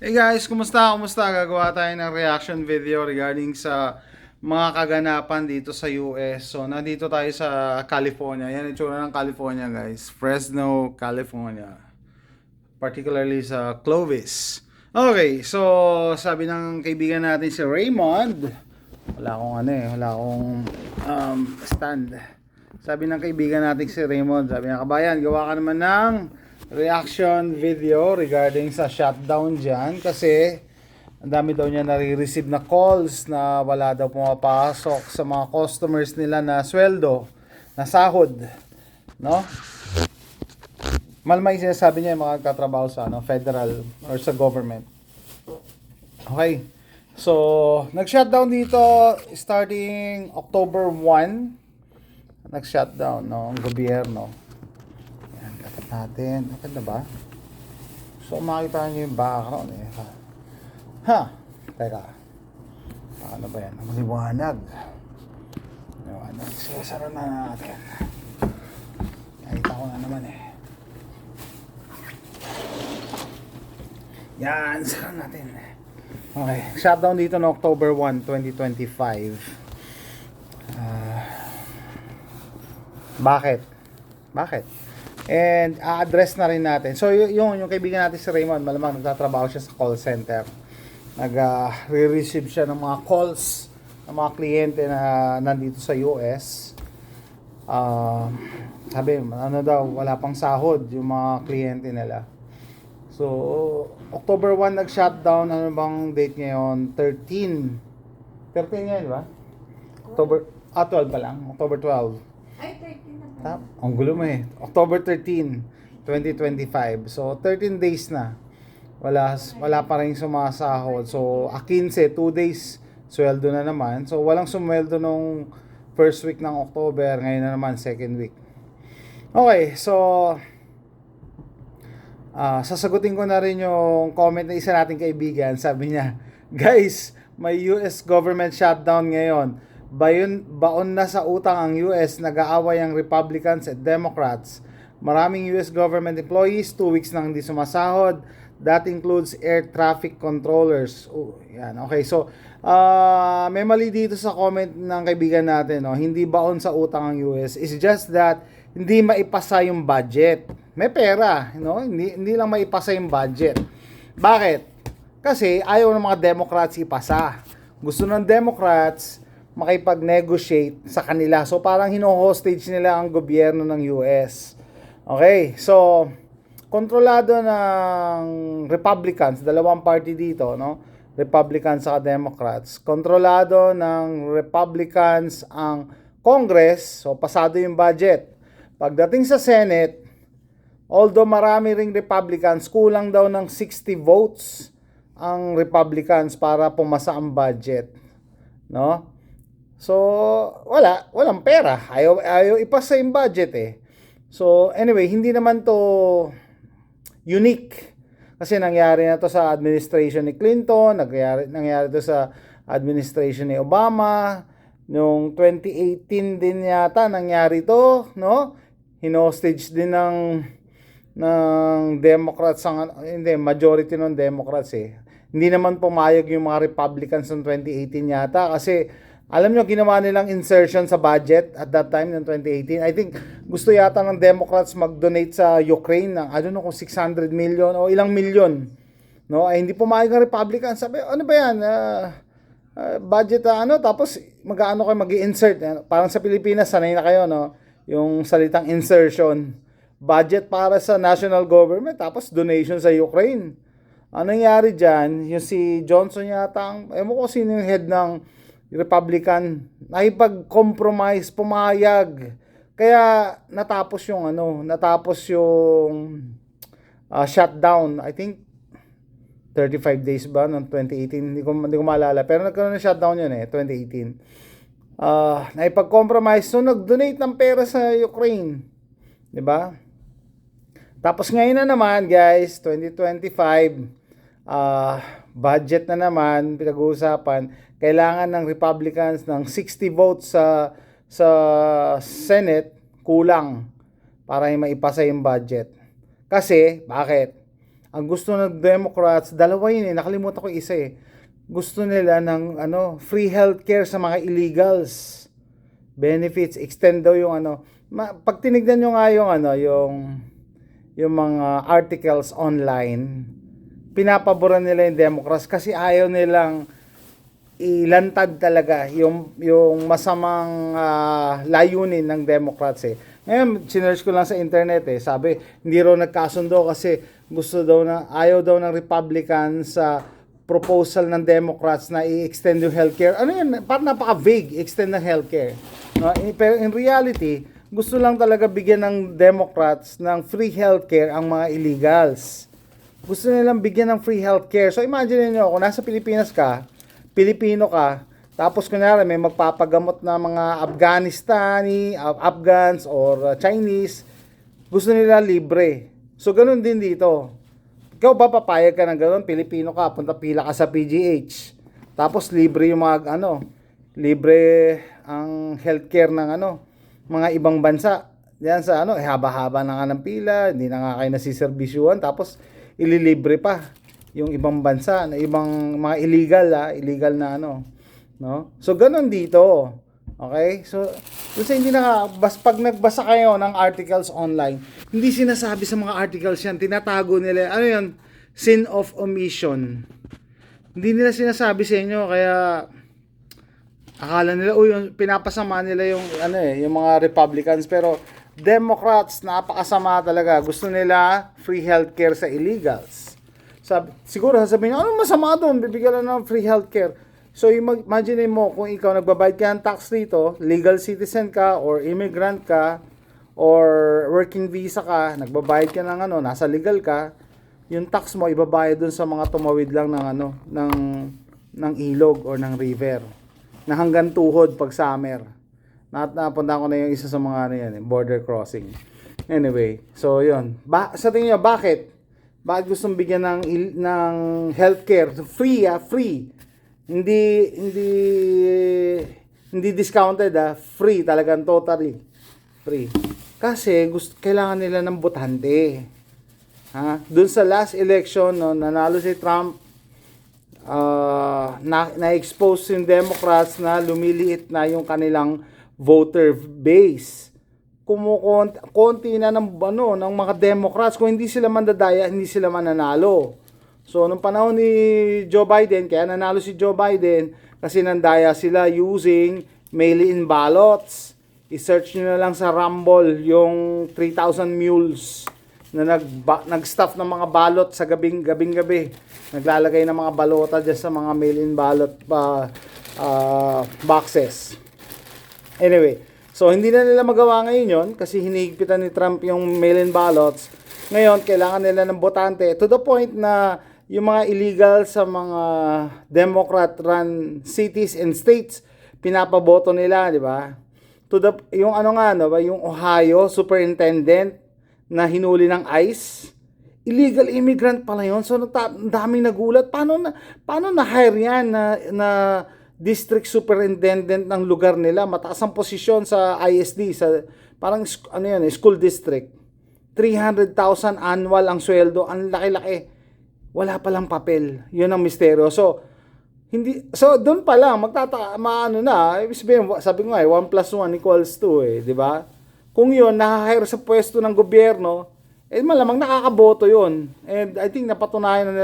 Hey guys, kumusta? Kumusta? Gagawa tayo ng reaction video regarding sa mga kaganapan dito sa US. So, nandito tayo sa California. Yan yung tsura ng California, guys. Fresno, California. Particularly sa Clovis. Okay, so sabi ng kaibigan natin si Raymond, wala akong stand. Sabi ng kaibigan natin si Raymond, sabi niya, kabayan, gawa ka naman ng reaction video regarding sa shutdown dyan kasi ang dami daw niya nare-receive na calls na wala daw pumapasok sa mga customers nila na sweldo, na sahod, no? Malamang sinasabi niya yung mga nagtatrabaho sa federal or sa government. Okay. So, nag-shutdown dito starting October 1. Nag-shutdown, no, ang gobyerno. Yan, dapat natin. Dapat na ba? So, makita niyo yung background eh. Teka. Paano ba yan? Maliwanag. Maliwanag. So, sara na natin. Nakita ko na naman eh. Yan, sara natin. Okay. Shutdown dito no October 1, 2025. Bakit? Bakit? And a-address na rin natin. So yung kaibigan natin si Raymond, malamang nagtatrabaho siya sa call center. Re-receive siya ng mga calls ng mga kliyente na nandito sa US. Sabi, wala pang sahod yung mga kliyente nila. So, October 1 nag-shutdown. Ano bang date ngayon? 13 ngayon, di ba? October, 12 pa lang. October 12. Ay, 13 na pa. Ang gulo mo eh. October 13, 2025. So, 13 days na. Wala pa rin sumasahod. So, 15, 2 days, sweldo na naman. So, walang sumweldo nung first week ng October. Ngayon na naman, second week. Okay, so, sasagutin ko na rin yung comment na isa nating kaibigan. Sabi niya, guys, may US government shutdown ngayon. Baon na sa utang ang US, nag-aaway ang Republicans at Democrats. Maraming US government employees, 2 weeks nang hindi sumasahod. That includes air traffic controllers. Yan. Okay, so may mali dito sa comment ng kaibigan natin. No? Hindi baon sa utang ang US. It's just that hindi maipasa yung budget. May pera, no? Hindi lang maipasa yung budget. Bakit? Kasi ayaw ng mga Democrats ipasa. Gusto ng Democrats makipag-negotiate sa kanila. So parang hino-hostage nila ang gobyerno ng US. Okay, so kontrolado ng Republicans, dalawang party dito, no? Republicans at Democrats. Kontrolado ng Republicans ang Congress, so pasado yung budget. Pagdating sa Senate, although marami ring Republicans, kulang daw ng 60 votes ang Republicans para pumasa ang budget, no? So, walang pera. Ayaw ipasa yung budget eh. So, anyway, hindi naman to unique. Kasi nangyari na to sa administration ni Clinton, nangyari to sa administration ni Obama, noong 2018 din yata nangyari to, no? Hinostage din ng Democrats hindi, majority ng Democrats eh. Hindi naman pumayag yung mga Republicans ng 2018 yata kasi alam nyo, ginawa nilang insertion sa budget at that time, ng 2018. I think gusto yata ng Democrats mag-donate sa Ukraine ng, I don't know kung 600 million o ilang million. No? Ay, hindi pumayag ng Republican. Sabi, ano ba yan? Budget, tapos mag-ano kayo, mag-i-insert. Parang sa Pilipinas, sanay na kayo, no? Yung salitang insertion. Budget para sa national government, tapos donation sa Ukraine. Anong nangyari dyan? Yung si Johnson yata, ewan ko sino yung head ng Republican, nakipag-compromise, pumayag. Kaya natapos yung shutdown. I think 35 days ba noong 2018, hindi ko maalala. Pero nagkaroon ng shutdown yun 2018. Nakipag-compromise, so nag-donate ng pera sa Ukraine. 'Di ba? Tapos ngayon na naman, guys, 2025, budget na naman, pinag-uusapan, kailangan ng Republicans ng 60 votes sa Senate, kulang para maipasa yung budget. Kasi, bakit? Ang gusto ng Democrats, dalawa yun eh, nakalimutan ko isa eh. Gusto nila ng free healthcare sa mga illegals. Benefits, extend daw yung pag tinignan nyo nga yung mga articles online, pinapaboran nila yung Democrats kasi ayaw nilang ilantad talaga yung masamang layunin ng Democrats eh. Ngayon, sinearch ko lang sa internet eh, sabi, hindi raw nagkasundo kasi ayaw daw ng Republican sa proposal ng Democrats na i-extend yung healthcare. Ano yun? Parang napaka-vague, extend ng healthcare. No? Pero in reality, gusto lang talaga bigyan ng Democrats ng free healthcare ang mga illegals. Gusto nilang bigyan ng free healthcare. So imagine niyo kung nasa Pilipinas ka, Pilipino ka, tapos kunyari may magpapagamot na mga Afghans or Chinese, gusto nila libre. So ganun din dito. Ikaw ba papayag ka ng ganun? Pilipino ka, punta pila ka sa PGH. Tapos libre yung mga libre ang healthcare ng mga ibang bansa. Diyan sa haba-haba na nga ng pila, hindi na nga kayo nasiserbisyuhan, tapos ililibre pa yung ibang bansa, na ibang mga illegal na no? So ganun dito. Okay? So kasi hindi na pag nagbasa kayo ng articles online, hindi sinasabi sa mga articles yan, tinatago nila, yun? Sin of omission. Hindi nila sinasabi sa inyo, kaya akala nila, yung pinapasama nila yung mga Republicans, pero Democrats, napakasama talaga. Gusto nila free healthcare sa illegals. Siguro sasabihin nyo, anong masama doon? Bibigyan lang ng free healthcare. So, imagine mo, kung ikaw nagbabayad ka ng tax dito, legal citizen ka, or immigrant ka, or working visa ka, nagbabayad ka ng nasa legal ka, yung tax mo ibabayad dun sa mga tumawid lang ng ilog or ng river, na hanggang tuhod pag summer. Napunta ko na yung isa sa mga border crossing. Anyway, so yun. Sa tingin nyo, bakit? Bakit gustong bigyan ng healthcare? Free, free. Hindi discounted, free talagang, totally free. Kasi kailangan nila ng botante. Doon sa last election, nanalo si Trump, na-expose yung Democrats na lumiliit na yung kanilang voter base. Konti na ng mga Democrats. Kung hindi sila mandadaya, hindi sila mananalo. So, nung panahon ni Joe Biden, kaya nanalo si Joe Biden, kasi nandaya sila using mail-in ballots. I-search nyo na lang sa Rumble yung 3,000 mules na nag-stuff ng mga balot sa gabing-gabi. Naglalagay ng mga balota dyan sa mga mail-in ballot boxes. Anyway, so hindi na nila magawa ngayon yon kasi hinihigpitan ni Trump yung mail-in ballots. Ngayon, kailangan nila ng botante to the point na yung mga illegal sa mga Democrat-run cities and states, pinapaboto nila, di ba? Yung yung Ohio superintendent na hinuli ng ICE, illegal immigrant pala yun. So, daming nagulat. Paano na-hire yan na district superintendent ng lugar nila? Mataas ang posisyon sa ISD, sa parang school district. 300,000 annual ang sweldo. Ang laki-laki. Wala palang papel. Yun ang misteryo. So doon pa lang sabi ko nga 1 plus 1 equals 2 di ba? Kung yun na-hire sa pwesto ng gobyerno, malamang nakakaboto yun. And I think napatunayan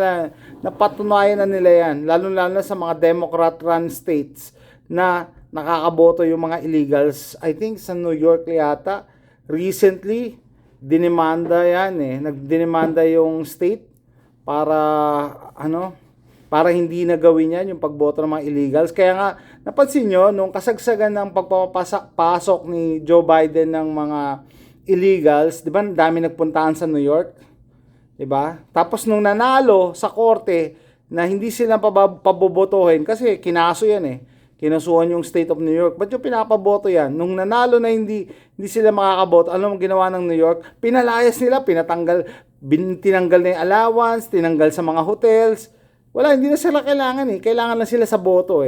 na nila yan, lalo na sa mga Democrat-run states na nakakaboto yung mga illegals. I think sa New York yata recently dinimanda yan nagdinimanda yung state para hindi na gawin yan yung pagboto ng mga illegals. Kaya nga, napansin nyo, nung kasagsagan ng pagpapasok ni Joe Biden ng mga illegals, di ba, dami nagpuntahan sa New York? Di ba? Tapos nung nanalo sa korte na hindi sila pabobotohin, kasi kinaso yan kinasuhan yung state of New York. Ba't yung pinapaboto yan? Nung nanalo na hindi sila makakaboto, ano ang ginawa ng New York? Pinalayas nila, tinanggal na yung allowance, tinanggal sa mga hotels. Wala, hindi na sila kailangan Kailangan lang sila sa boto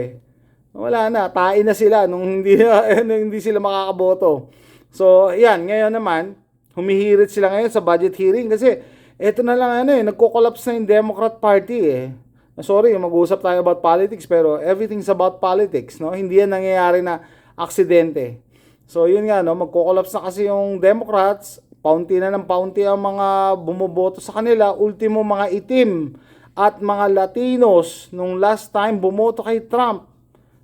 Wala na, tain na sila nung hindi sila makakaboto. So, yan, ngayon naman, humihirit sila ngayon sa budget hearing kasi Ito na lang nagko-collapse na yung Democrat Party Sorry, mag-uusap tayo about politics pero everything's about politics, no? Hindi yan nangyayari na aksidente. So yun nga, no, magko-collapse na kasi yung Democrats, paunti na ng paunti ang mga bumoboto sa kanila, ultimo mga itim at mga Latinos nung last time bumoto kay Trump.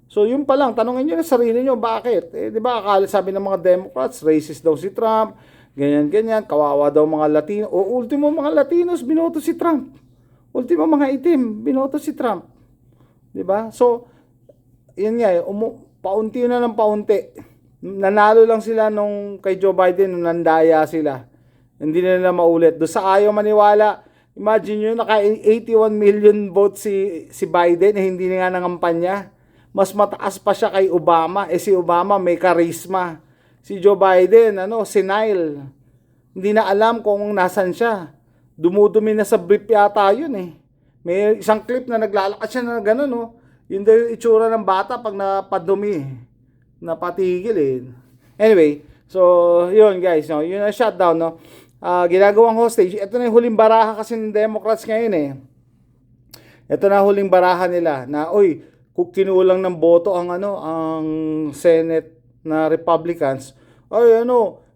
So yun pa lang, tanongin niyo na sarili niyo bakit? Di ba akala sabi ng mga Democrats, racist daw si Trump, ganyan, kawawa daw mga Latino. O ultimo mga Latinos binoto si Trump. Ultimo mga itim, binoto si Trump. 'Di ba? So, yun nga paunti na ng paunti. Nanalo lang sila nung kay Joe Biden nung nandaya sila. Hindi na nila maulit. Do sa ayaw maniwala, imagine nyo, naka 81 million votes si Biden hindi na nga nangampanya. Mas mataas pa siya kay Obama. Si Obama may charisma. Si Joe Biden, senile. Hindi na alam kung nasan siya. Dumudumi na sa brief yata yun May isang clip na naglalakad siya na gano'n Yun daw yung itsura ng bata pag napadumi. Napatigil Anyway, so yun guys, yun ang shutdown ginagawang hostage. Ito na yung huling baraha kasi ng Democrats ngayon Ito na huling baraha nila na kung kinulang ng boto ang ang Senate na Republicans,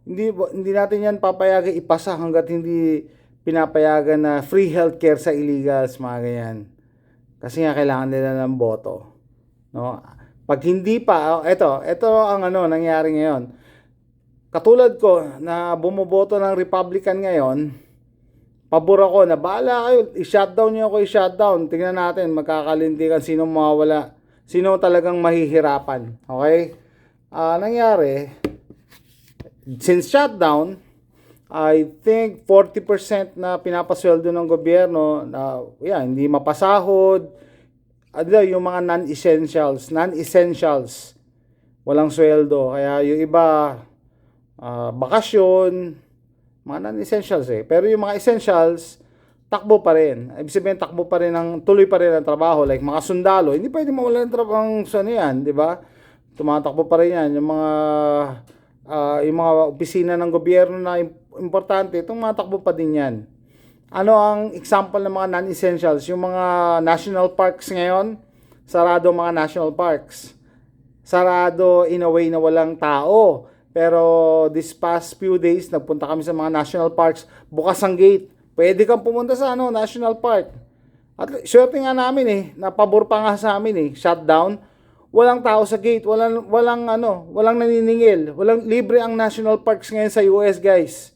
hindi natin yan papayagan ipasa hangga't hindi pinapayagan na free healthcare sa illegals, mga ganyan. Kasi nga kailangan nila ng boto. No? Pag hindi pa, ito ang nangyari ngayon. Katulad ko na bumoboto ng Republican ngayon, pabor ako na bahala kayo, i-shutdown niyo ako, i-shutdown. Tingnan natin, magkakalintikan sino mawawala, sino talagang mahihirapan. Okay? Nangyari, since shutdown, I think 40% na pinapasweldo ng gobyerno na hindi mapasahod. Yung mga non-essentials, walang sweldo. Kaya yung iba, bakasyon, mga non-essentials Pero yung mga essentials, takbo pa rin. Ibig sabihin, takbo pa rin, tuloy pa rin ang trabaho. Like mga sundalo, hindi pwede mawala ng trabaho yan, di ba? Tumatakbo pa rin yan. Yung mga opisina ng gobyerno na importante, itong matakbo pa din yan. Ano ang example ng mga non-essentials? Yung mga national parks ngayon, sarado mga national parks. Sarado in a way na walang tao. Pero this past few days, nagpunta kami sa mga national parks, bukas ang gate. Pwede kang pumunta sa national park. At swerte nga namin napabor pa nga sa amin shutdown. Walang tao sa gate, walang naniningil, walang libre ang national parks ngayon sa US, guys.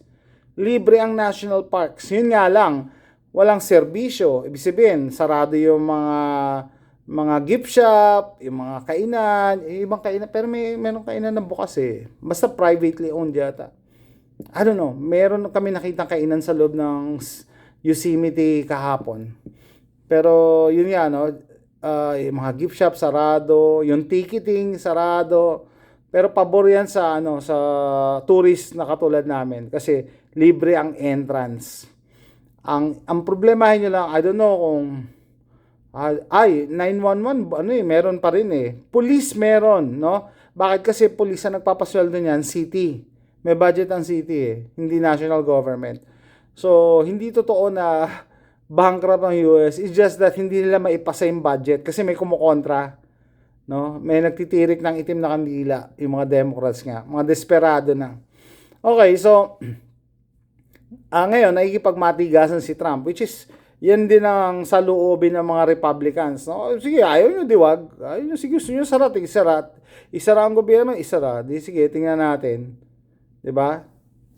Libre ang national parks. Yun nga lang, walang serbisyo. Ibig sabihin, sarado yung mga gift shop, yung mga kainan, ibang kainan, pero meron kainan na bukas Basta privately owned yata. I don't know, meron kami nakitang kainan sa loob ng Yosemite kahapon. Pero yun nga, yung mga gift shop sarado, yung ticketing sarado. Pero pabor yan sa sa tourist na katulad namin kasi libre ang entrance. Ang problema niyo lang, I don't know kung 911 meron pa rin Police meron, no? Bakit? Kasi police ang nagpapasweldo niyan, city. May budget ang city hindi national government. So, hindi totoo na bankrupt ang US. It's just that hindi nila maipasa yung budget kasi may kumukontra. No? May nagtitirik ng itim na kandila, yung mga Democrats nga, mga desperado na. Okay, so ngayon nakikipagmatigasan si Trump, which is yan din ang saloobin ng mga Republicans. No? Sige, ayaw nyo diwag, ayaw nyo, sige, gusto nyo sarat, isara ang gobyerno, isara. Di sige, tingnan natin. 'Di ba?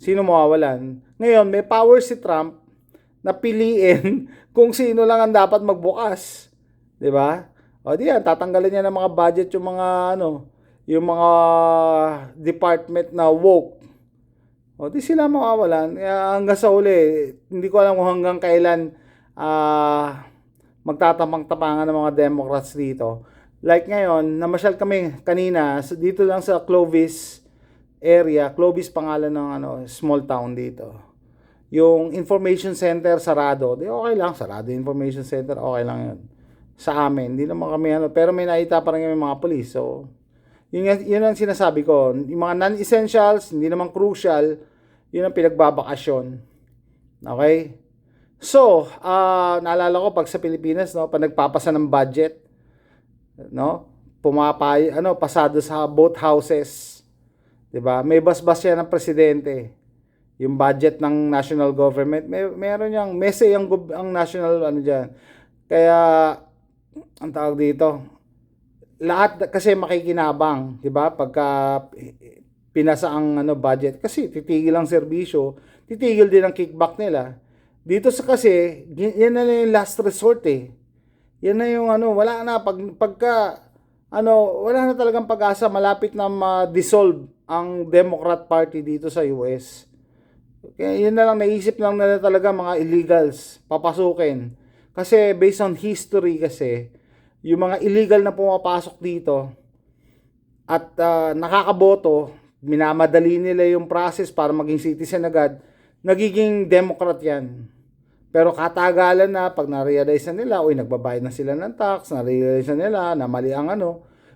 Sino mawawalan? Ngayon, may power si Trump na piliin kung sino lang ang dapat magbukas. 'Di ba? O diyan, tatanggalin niya ng mga budget yung mga yung mga department na woke. O di sila mawawalan. Hanggang sa uli, hindi ko alam kung hanggang kailan magtatapang-tapangan ng mga Democrats dito. Like ngayon, namasyal kami kanina dito lang sa Clovis area. Clovis pangalan ng small town dito. Yung information center sarado. Di okay lang, sarado yung information center, okay lang 'yun. Sa amin, hindi naman kami pero may nakita pa rin yung mga police. So, yun ang sinasabi ko. Yung mga non-essentials, hindi naman crucial, yun ang pinagbabakasyon. Okay? So, naalala ko pag sa Pilipinas, no, pag nagpapasa ng budget, no, pasado sa both houses, 'di ba? May basbas yan ng presidente. Yung budget ng national government, meron yang mese ang national ano diyan. Kaya ang tawag dito, lahat kasi makikinabang, 'di ba? Pagka pinasa ang budget kasi titigil ang serbisyo, titigil din ang kickback nila. Dito sa kasi, yan na yung last resort eh. Yan na yung wala na wala na talagang pag-asa, malapit na ma-dissolve ang Democrat Party dito sa US. Kaya yun na lang, naisip lang nila talaga mga illegals papasukin. Kasi based on history kasi, yung mga illegal na pumapasok dito at nakakaboto, minamadali nila yung process para maging citizen agad, nagiging Democrat yan. Pero katagalan na, pag na-realize na nila, nagbabayad na sila ng tax, na-realize na nila na mali ang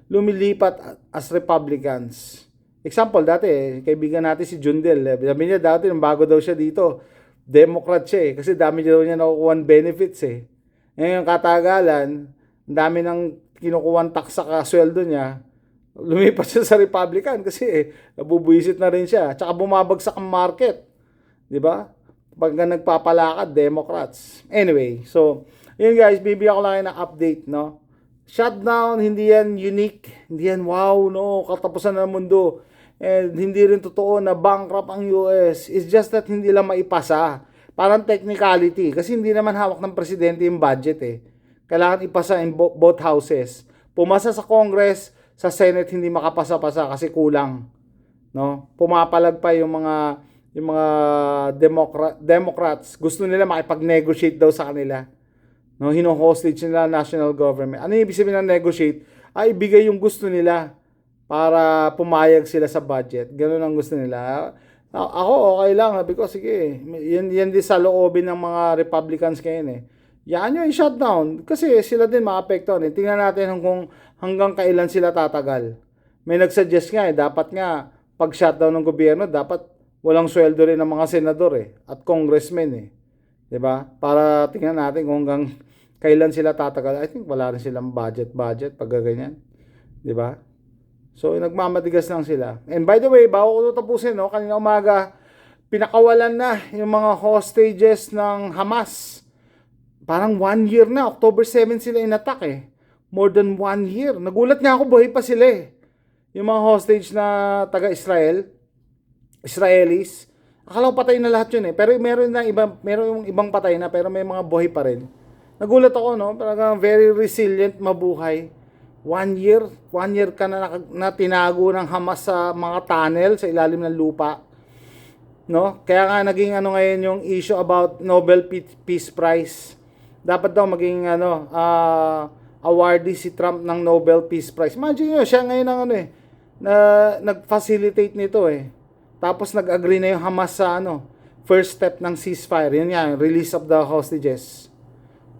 lumilipat as Republicans. Example, dati, kaibigan natin si Jundel. Sabi niya dati, nung bago daw siya dito, Democrat siya eh. Kasi dami daw niya nakukuha benefits eh. Ngayon, katagalan, dami ng kinukuha tax sa kasweldo niya, lumipat siya sa Republican kasi nabubuisit na rin siya. Tsaka bumabagsak ang market. 'Di ba? Pag nagpapalakad, Democrats. Anyway, so, yun guys, bibigyan ko lang ng update, no? Shutdown, hindi yan unique. Hindi yan, wow, no, katapusan ng mundo. And hindi rin totoo na bankrupt ang US. It's just that hindi lang maipasa. Parang technicality. Kasi hindi naman hawak ng presidente yung budget eh. Kailangan ipasa in both houses. Pumasa sa Congress, sa Senate hindi makapasa-pasa kasi kulang. No? Pumapalag pa yung mga Democrats, gusto nila makipag-negotiate daw sa kanila. No, hino-hostage nila national government. Ano yung ibig sabihin ng negotiate? Ay, ibigay yung gusto nila para pumayag sila sa budget. Ganun ang gusto nila. Ako, okay lang. Sabi ko, sige, yan din sa loobin ng mga Republicans ngayon eh. Yan yung shutdown. Kasi sila din maapektuhan eh. Tingnan natin kung hanggang kailan sila tatagal. May nagsuggest nga eh, dapat nga, pag shutdown ng gobyerno, dapat walang sweldo rin ng mga senador eh at congressmen eh. 'Di ba? Para tingnan natin kung hanggang kailan sila tatagal. I think wala rin silang budget pag ganyan. 'Di ba? So nagmamatigas lang sila. And by the way, bago ko tapusin, no, kanina umaga pinakawalan na yung mga hostages ng Hamas. Parang 1 year na, October 7 sila inattack eh. More than 1 year. Nagulat nga ako, buhay pa sila eh. Yung mga hostage na taga-Israel, Israelis. Akala ko patay na lahat yun eh. Pero meron yung ibang patay na pero may mga buhay pa rin. Nagulat ako, no? Talagang very resilient, mabuhay. 1 year ka na tinago ng Hamas sa mga tunnel sa ilalim ng lupa. No? Kaya nga naging ngayon yung issue about Nobel Peace Prize. Dapat daw maging awardee si Trump ng Nobel Peace Prize. Imagine nyo, siya ngayon ang na nag-facilitate nito eh. Tapos nag-agree na yung Hamas sa first step ng ceasefire. Yun yan, release of the hostages.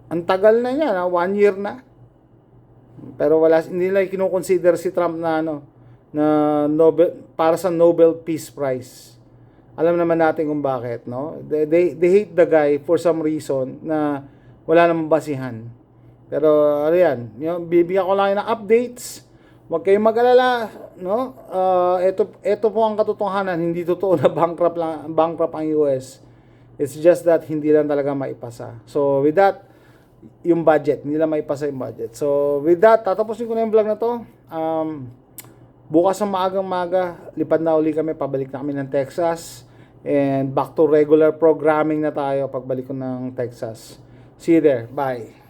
Ang tagal na yan, 1 year na. Pero hindi nila kinukonsider si Trump na na Nobel, para sa Nobel Peace Prize. Alam naman natin kung bakit, no? They hate the guy for some reason na wala namang basihan. Pero yan, bibigyan ko lang ng updates. Huwag kayong mag-alala, no? Ito po ang katotohanan, hindi totoo na bankrupt ang US. It's just that hindi lang talaga maipasa. So with that, yung budget, hindi lang maipasa yung budget. So with that, tatapusin ko na yung vlog na to. Bukas ng maagang-maga, lipad na uli kami, pabalik na kami ng Texas. And back to regular programming na tayo pagbalik ko ng Texas. See you there. Bye.